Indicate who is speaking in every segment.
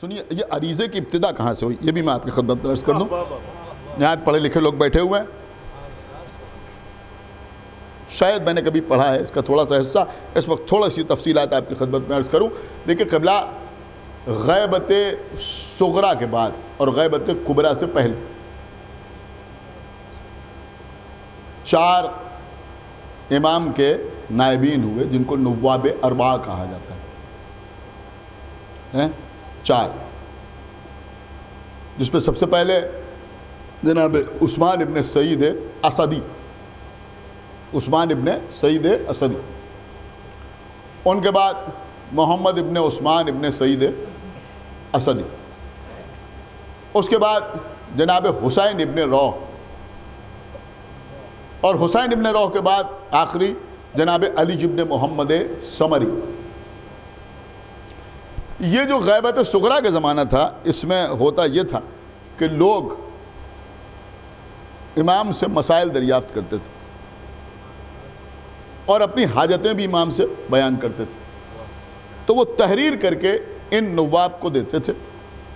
Speaker 1: سنیے یہ عریضے کی ابتدا کہاں سے ہوئی یہ بھی میں آپ کی خدمت میں عرض کر دوں. نہایت پڑھے لکھے لوگ بیٹھے ہوئے ہیں, شاید میں نے کبھی پڑھا ہے اس کا تھوڑا سا حصہ, اس وقت تھوڑا سی تفصیلات آپ کی خدمت میں عرض کروں. دیکھیں قبلہ غیبت صغرا کے بعد اور غیبت کبرا سے پہلے 4 امام کے نائبین ہوئے جن کو نواب اربعہ کہا جاتا ہے. 4 جس پہ سب سے پہلے جناب عثمان ابن سعید اسدی, عثمان ابن سعید اسدی. ان کے بعد محمد ابن عثمان ابن سعید اسدی. اس کے بعد جناب حسین ابن روح, اور حسین ابن روح کے بعد آخری جناب علی ابن محمد سمری. یہ جو غیبت صغرا کا زمانہ تھا اس میں ہوتا یہ تھا کہ لوگ امام سے مسائل دریافت کرتے تھے اور اپنی حاجتیں بھی امام سے بیان کرتے تھے, تو وہ تحریر کر کے ان نواب کو دیتے تھے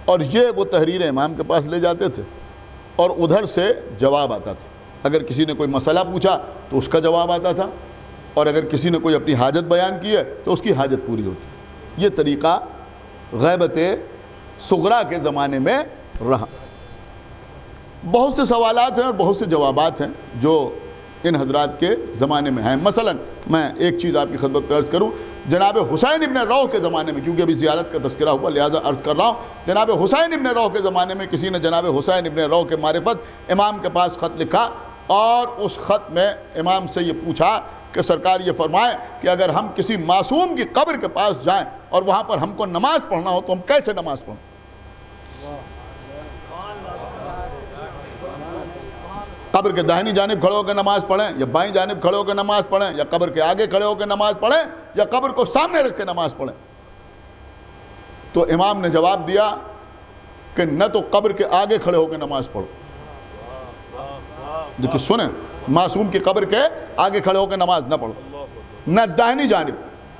Speaker 1: اور یہ وہ تحریر امام کے پاس لے جاتے تھے اور ادھر سے جواب آتا تھا. اگر کسی نے کوئی مسئلہ پوچھا تو اس کا جواب آتا تھا, اور اگر کسی نے کوئی اپنی حاجت بیان کی ہے تو اس کی حاجت پوری ہوتی. یہ طریقہ غیبت صغرا کے زمانے میں رہا. بہت سے سوالات ہیں اور بہت سے جوابات ہیں جو ان حضرات کے زمانے میں ہیں. مثلا میں ایک چیز آپ کی خدمت میں عرض کروں, جناب حسین ابن روح کے زمانے میں, کیونکہ ابھی زیارت کا تذکرہ ہوا لہذا عرض کر رہا ہوں, جناب حسین ابن روح کے زمانے میں کسی نے جناب حسین ابن روح کے معرفت امام کے پاس خط لکھا اور اس خط میں امام سے یہ پوچھا کہ سرکار یہ فرمائیں کہ اگر ہم کسی معصوم کی قبر کے پاس جائیں اور وہاں پر ہم کو نماز پڑھنا ہو تو ہم کیسے نماز پڑھیں؟ قبر کے داہنی جانب کھڑے ہو کے نماز پڑھیں یا بائیں جانب کھڑے ہو کے نماز پڑھیں یا قبر کے آگے کھڑے ہو کے نماز پڑھیں یا قبر کو سامنے رکھ کے نماز پڑھیں؟ تو امام نے جواب دیا کہ نہ تو قبر کے آگے کھڑے ہو کے نماز پڑھو. دیکھیں سنیں, معصوم کی قبر کے آگے کھڑے ہو کے نماز نہ پڑھو, نہ داہنی جانب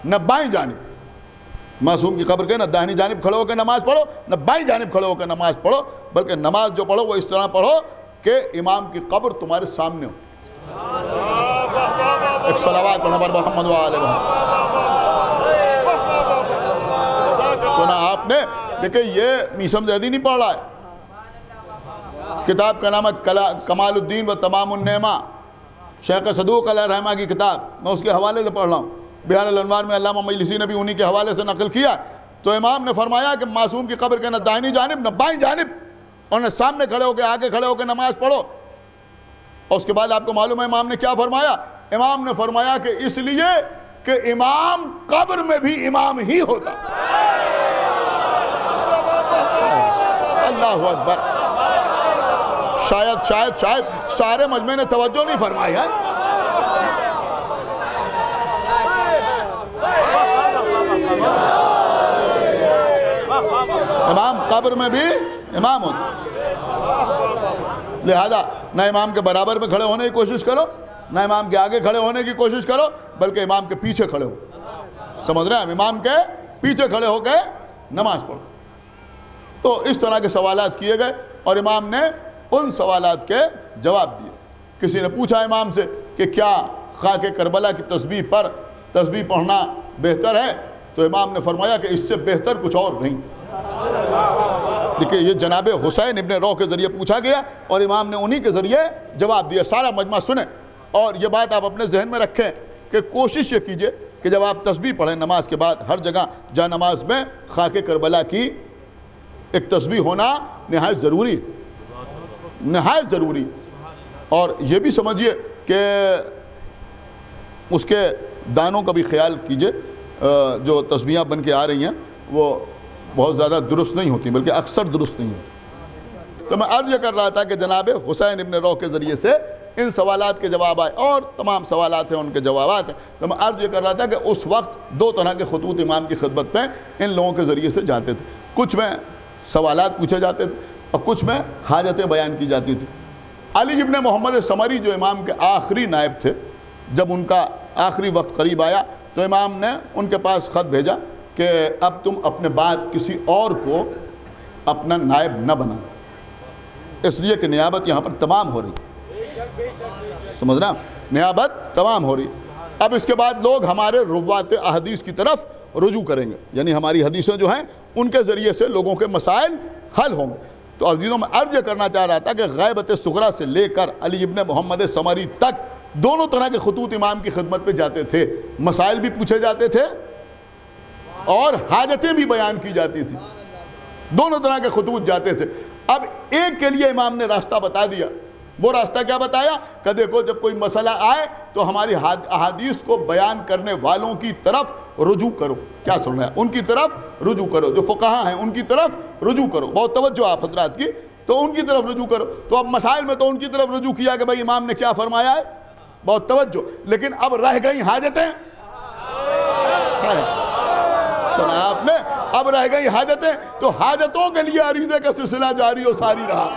Speaker 1: نہ بائیں جانب. معصوم کی قبر کے نہ داہنی جانب کھڑے ہو کے نماز پڑھو نہ بائیں جانب کھڑے ہو کے نماز پڑھو, بلکہ نماز جو پڑھو وہ اس طرح پڑھو کہ امام کی قبر تمہارے سامنے ہو. ایک صلوات پڑھنا پر محمد و آل محمد. سنا آپ نے؟ دیکھیں یہ میسم زیدی نہیں پڑھ رہا ہے, کتاب کا نام ہے کمال الدین و تمام النعمہ, شیخ صدوق علیہ رحمہ کی کتاب, میں اس کے حوالے سے پڑھ رہا ہوں. بیان الانوار میں علامہ مجلسی نے بھی انہی کے حوالے سے نقل کیا. تو امام نے فرمایا کہ معصوم کی قبر کے نہ دائنی جانب نہ بائیں جانب اور نہ سامنے کھڑے ہو کے آگے کھڑے ہو کے نماز پڑھو. اور اس کے بعد آپ کو معلوم ہے امام نے کیا فرمایا؟ امام نے فرمایا کہ اس لیے کہ امام قبر میں بھی امام ہی ہوتا. اللہ اکبر. شاید سارے مجمع نے توجہ نہیں فرمائی ہے. امام قبر میں بھی امام ہوتا. لہذا نہ امام کے برابر میں کھڑے ہونے کی کوشش کرو نہ امام کے آگے کھڑے ہونے کی کوشش کرو, بلکہ امام کے پیچھے کھڑے ہو. سمجھ رہے ہیں؟ امام کے پیچھے کھڑے ہو کے نماز پڑھو. تو اس طرح کے سوالات کیے گئے اور امام نے ان سوالات کے جواب دیے. کسی نے پوچھا امام سے کہ کیا خاک کربلا کی تسبیح پر تسبیح پڑھنا بہتر ہے؟ تو امام نے فرمایا کہ اس سے بہتر کچھ اور نہیں. دیکھیں یہ جناب حسین ابن روح کے ذریعے پوچھا گیا اور امام نے انہی کے ذریعے جواب دیا. سارا مجمع سنیں اور یہ بات آپ اپنے ذہن میں رکھیں کہ کوشش یہ کیجئے کہ جب آپ تسبیح پڑھیں نماز کے بعد ہر جگہ جا نماز میں خاک کربلا کی ایک تسبیح ہونا نہایت ضروری ہے, نہایت ضروری. اور یہ بھی سمجھیے کہ اس کے دانوں کا بھی خیال کیجئے. جو تسبیحاں بن کے آ رہی ہیں وہ بہت زیادہ درست نہیں ہوتی بلکہ اکثر درست نہیں ہوتی. تو میں عرض یہ کر رہا تھا کہ جناب حسین ابن روح کے ذریعے سے ان سوالات کے جواب آئے اور تمام سوالات ہیں ان کے جوابات ہیں. تو میں عرض یہ کر رہا تھا کہ اس وقت 2 طرح کے خطوط امام کی خدمت میں ان لوگوں کے ذریعے سے جاتے تھے. کچھ میں سوالات پوچھے جاتے تھے اور کچھ میں حاجتیں بیان کی جاتی تھی. علی ابن محمد سمری جو امام کے آخری نائب تھے, جب ان کا آخری وقت قریب آیا تو امام نے ان کے پاس خط بھیجا کہ اب تم اپنے بعد کسی اور کو اپنا نائب نہ بنا، اس لیے کہ نیابت یہاں پر تمام ہو رہی، سمجھنا، نیابت تمام ہو رہی۔ اب اس کے بعد لوگ ہمارے روات احادیث کی طرف رجوع کریں گے، یعنی ہماری حدیثیں جو ہیں ان کے ذریعے سے لوگوں کے مسائل حل ہوں گے۔ تو عزیزوں میں عرض یہ کرنا چاہ رہا تھا کہ غیبت صغریٰ سے لے کر علی ابن محمد ثمری تک دونوں طرح کے خطوط امام کی خدمت پہ جاتے تھے، مسائل بھی پوچھے جاتے تھے اور حاجتیں بھی بیان کی جاتی تھی، دونوں طرح کے خطوط جاتے تھے۔ اب ایک کے لیے امام نے راستہ بتا دیا، وہ راستہ کیا بتایا کہ دیکھو جب کوئی مسئلہ آئے تو ہماری احادیث کو بیان کرنے والوں کی طرف رجوع کرو، کیا سن رہے ہیں، ان کی طرف رجوع کرو، جو فقہا ہیں ان کی طرف رجوع کرو، بہت توجہ آپ حضرات کی، تو ان کی طرف رجوع کرو۔ تو اب مسائل میں تو ان کی طرف رجوع کیا کہ بھائی امام نے کیا فرمایا ہے، بہت توجہ، لیکن اب رہ گئی حاجتیں، سنا آپ نے، اب رہ گئی حاجتیں، تو حاجتوں کے لیے عریضے کا سلسلہ جاری و ساری رہا،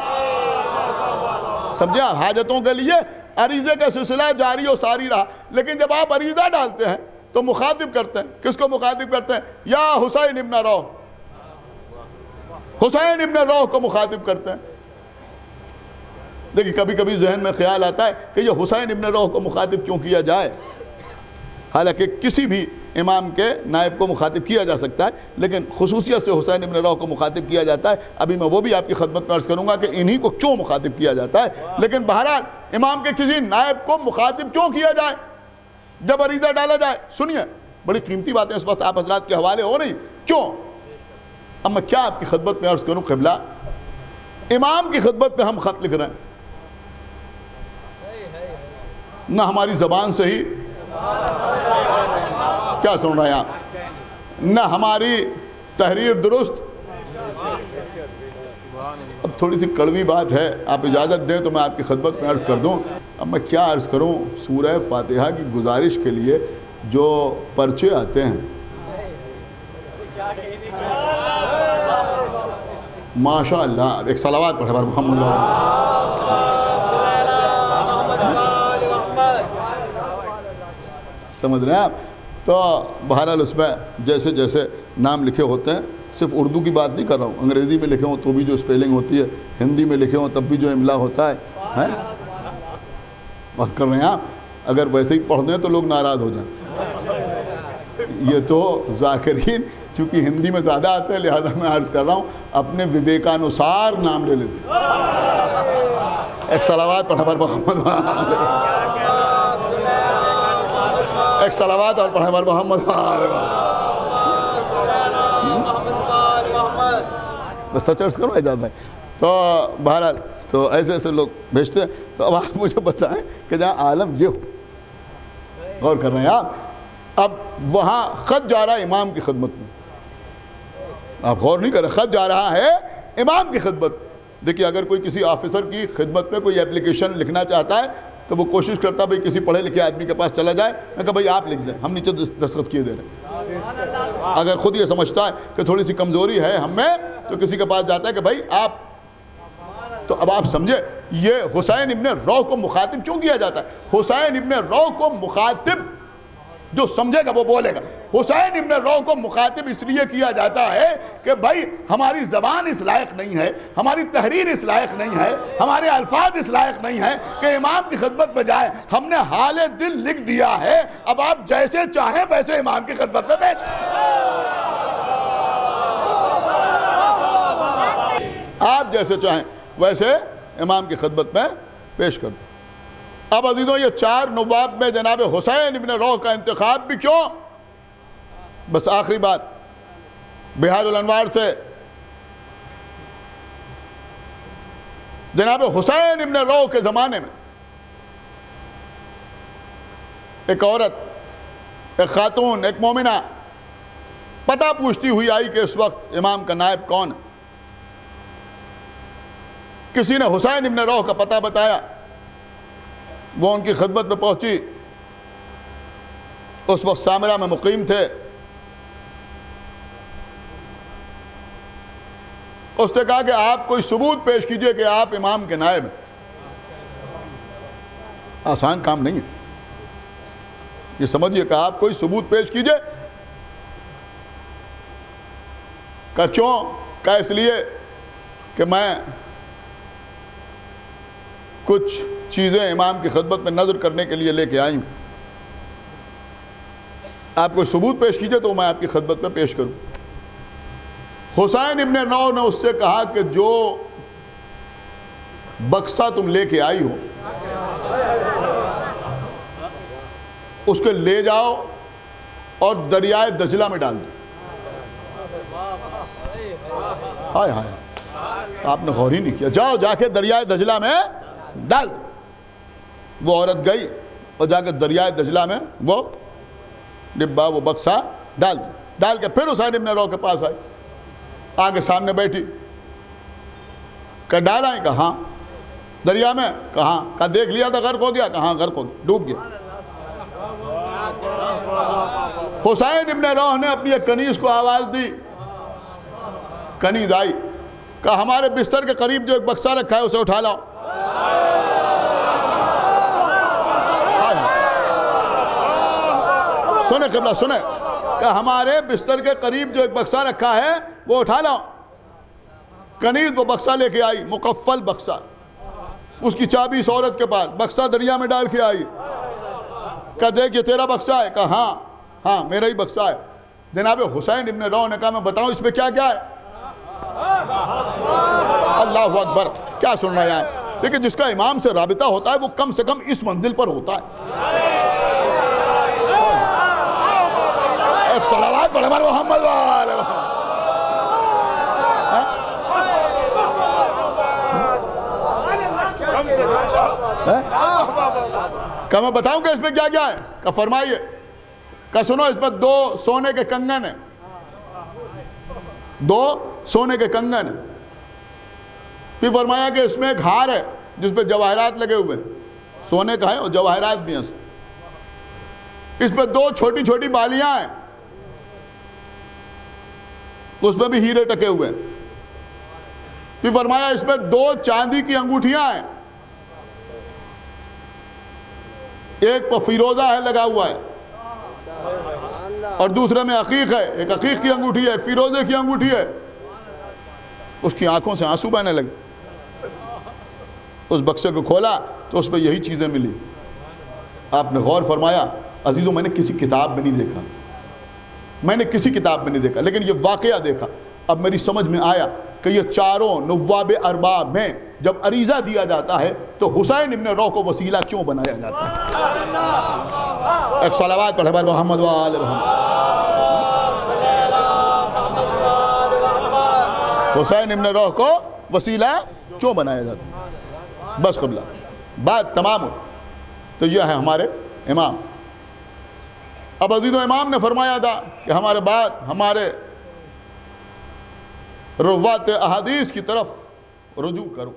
Speaker 1: سمجھے آپ، حاجتوں کے لیے عریضے کا سلسلہ جاری و ساری رہا۔ لیکن جب آپ عریضہ ڈالتے ہیں تو مخاطب کرتے ہیں، کس کو مخاطب کرتے ہیں؟ یا حسین ابن روح، حسین ابن روح کو مخاطب کرتے ہیں۔ دیکھیں کبھی کبھی ذہن میں خیال آتا ہے کہ یہ حسین ابن روح کو مخاطب کیوں کیا جائے، حالانکہ کسی بھی امام کے نائب کو مخاطب کیا جا سکتا ہے، لیکن خصوصیت سے حسین ابن روح کو مخاطب کیا جاتا ہے۔ ابھی میں وہ بھی آپ کی خدمت میں عرض کروں گا کہ انہی کو کیوں مخاطب کیا جاتا ہے، لیکن بہرحال امام کے کسی نائب کو مخاطب کیوں کیا جائے جب عریضہ ڈالا جائے؟ سنیے، بڑی قیمتی باتیں اس وقت آپ حضرات کے حوالے ہو رہی، کیوں؟ اب میں کیا آپ کی خدمت میں عرض کروں، قبلہ امام کی خدمت میں ہم خط لکھ رہے ہیں، نہ ہماری زبان سے ہی، کیا سن رہے ہیں آپ، نہ ہماری تحریر درست۔ اب تھوڑی سی کڑوی بات ہے، آپ اجازت دیں تو میں آپ کی خدمت میں عرض کر دوں۔ اب میں کیا عرض کروں، سورہ فاتحہ کی گزارش کے لیے جو پرچے آتے ہیں، ماشاءاللہ، ایک صلوات پڑھے بار محمد سمجھ رہے ہیں آپ۔ تو بہرحال اس میں جیسے جیسے نام لکھے ہوتے ہیں، صرف اردو کی بات نہیں کر رہا ہوں، انگریزی میں لکھے ہوں تو بھی جو اسپیلنگ ہوتی ہے، ہندی میں لکھے ہوں تب بھی جو املا ہوتا ہے، بات کر رہے ہیں آپ، اگر ویسے ہی پڑھ دیں تو لوگ ناراض ہو جائیں۔ یہ تو ذاکرین چونکہ ہندی میں زیادہ آتے ہیں، لہذا میں عرض کر رہا ہوں اپنے وویکانوسار نام لے لیتے ہیں۔ ایک صلوات پڑھا پر محمد، ایک صلوات اور پڑھا پر محمد، بس سچ عرض کروں اجازت بھائی۔ تو بہرحال تو ایسے ایسے لوگ بھیجتے ہیں۔ تو اب آپ مجھے بتائیں کہ جہاں عالم یہ ہو، غور کر رہے ہیں آپ، اب وہاں خط جا رہا ہے امام کی خدمت میں، آپ غور نہیں کر رہے، خط جا رہا ہے امام کی خدمت۔ دیکھیے اگر کوئی کسی آفیسر کی خدمت میں کوئی اپلیکیشن لکھنا چاہتا ہے تو وہ کوشش کرتا ہے بھئی کسی پڑھے لکھے آدمی کے پاس چلا جائے، میں کہا بھئی آپ لکھ دیں، ہم نیچے دستخط کیے دے رہے ہیں۔ اگر خود یہ سمجھتا ہے کہ تھوڑی سی کمزوری ہے ہم میں تو کسی کے پاس جاتا ہے کہ بھئی آپ، تو اب آپ سمجھے یہ حسین ابن روح کو مخاطب کیوں کیا جاتا ہے؟ حسین ابن روح کو مخاطب جو سمجھے گا وہ بولے گا۔ حسین ابن روح کو مخاطب اس لیے کیا جاتا ہے کہ بھائی ہماری زبان اس لائق نہیں ہے، ہماری تحریر اس لائق نہیں ہے، ہمارے الفاظ اس لائق نہیں ہے کہ امام کی خدمت میں جائیں، ہم نے حال دل لکھ دیا ہے، اب آپ جیسے چاہیں ویسے امام کی خدمت میں پیش آپ جیسے چاہیں ویسے امام کی خدمت میں پیش کر دیں۔ اب عزیزوں یہ 4 نواب میں جناب حسین ابن روح کا انتخاب بھی کیوں؟ بس آخری بات، بہار الانوار سے جناب حسین ابن روح کے زمانے میں ایک عورت، ایک خاتون، ایک مومنہ پتہ پوچھتی ہوئی آئی کہ اس وقت امام کا نائب کون ہے۔ کسی نے حسین ابن روح کا پتہ بتایا، وہ ان کی خدمت میں پہنچی، اس وقت سامرہ میں مقیم تھے۔ اس نے کہا کہ آپ کوئی ثبوت پیش کیجئے کہ آپ امام کے نائب ہیں۔ آسان کام نہیں ہے، یہ سمجھئے کہ آپ کوئی ثبوت پیش کیجئے۔ کہا کیوں؟ کہا اس لیے کہ میں کچھ چیزیں امام کی خدمت میں نظر کرنے کے لیے لے کے آئی ہوں، آپ کوئی ثبوت پیش کیجئے تو میں آپ کی خدمت میں پیش کروں۔ حسین ابن نو نے اس سے کہا کہ جو بکسہ تم لے کے آئی ہو اس کو لے جاؤ اور دریائے دجلہ میں ڈال دو۔ ہائے ہائے، آپ نے غور ہی نہیں کیا، جاؤ جا کے دریائے دجلہ میں ڈال دو۔ وہ عورت گئی اور جا کے دریائے دجلہ میں وہ ڈبہ وہ بکسہ ڈال دو، ڈال کے پھر حسین ابن رو کے پاس آئی، آگے سامنے بیٹھی، کہ ڈالا ہے؟ کہا ہاں۔ دریا میں؟ کہاں؟ کہا دیکھ لیا تھا غرق ہو گیا؟ کہاں غرق ہو گیا، ڈوب گیا۔ حسین ابن روح نے اپنی ایک کنیز کو آواز دی، کنیز آئی، کہا ہمارے بستر کے قریب جو ایک بکسہ رکھا ہے اسے اٹھا لاؤ۔ سنیں قبلہ سنیں، کہ ہمارے بستر کے قریب جو ایک بکسہ رکھا ہے وہ اٹھا لاؤ۔ کنیز وہ بکسہ لے کے آئی، مقفل بکسہ، اس کی چابی اس عورت کے پاس، بکسہ دریا میں ڈال کے آئی، کہا دیکھ یہ تیرا بکسہ ہے؟ کہا ہاں ہاں میرا ہی بکسہ ہے۔ جناب حسین ابن رو نے کہا میں بتاؤں اس میں کیا کیا ہے؟ اللہ اکبر، کیا سن رہے ہیں آپ؟ لیکن جس کا امام سے رابطہ ہوتا ہے وہ کم سے کم اس منزل پر ہوتا ہے۔ ایک صلوات پڑھے ہمارے محمد والے کہ میں بتاؤں کہ اس میں کیا کیا ہے؟ کہ فرمائیے، کہ سنو اس میں 2 سونے کے کنگن ہیں، 2 سونے کے کنگن ہیں۔ پھر فرمایا کہ اس میں ایک ہار ہے جس پہ جواہرات لگے ہوئے ہیں، سونے کا ہے اور جواہرات بھی ہیں۔ اس میں 2 چھوٹی چھوٹی بالیاں ہیں، اس میں بھی ہیرے ٹکے ہوئے ہیں۔ پھر فرمایا اس میں 2 چاندی کی انگوٹھیاں ہیں، ایک پر فیروزہ ہے لگا ہوا ہے اور دوسرے میں عقیق ہے، ایک عقیق کی انگوٹھی ہے، فیروزے کی انگوٹھی ہے۔ اس کی آنکھوں سے آنسو بہنے لگے۔ اس بکسے کو کھولا تو اس پہ یہی چیزیں ملی۔ آپ نے غور فرمایا، عزیزوں میں نے کسی کتاب میں نہیں دیکھا، میں نے کسی کتاب میں نہیں دیکھا، لیکن یہ واقعہ دیکھا، اب میری سمجھ میں آیا کہ یہ چاروں نواب ارباب میں جب عریضہ دیا جاتا ہے تو حسین ابن رو کو وسیلہ کیوں بنایا جاتا ہے؟ ایک صلوات پڑھے بار محمد وآل محمد۔ حسین ابن رو کو وسیلہ کیوں بنایا جاتا ہے؟ بس قبلہ بات تمام ہو۔ تو یہ ہے ہمارے امام۔ اب عزیزو امام نے فرمایا تھا کہ ہمارے بعد ہمارے روات احادیث کی طرف رجوع کرو۔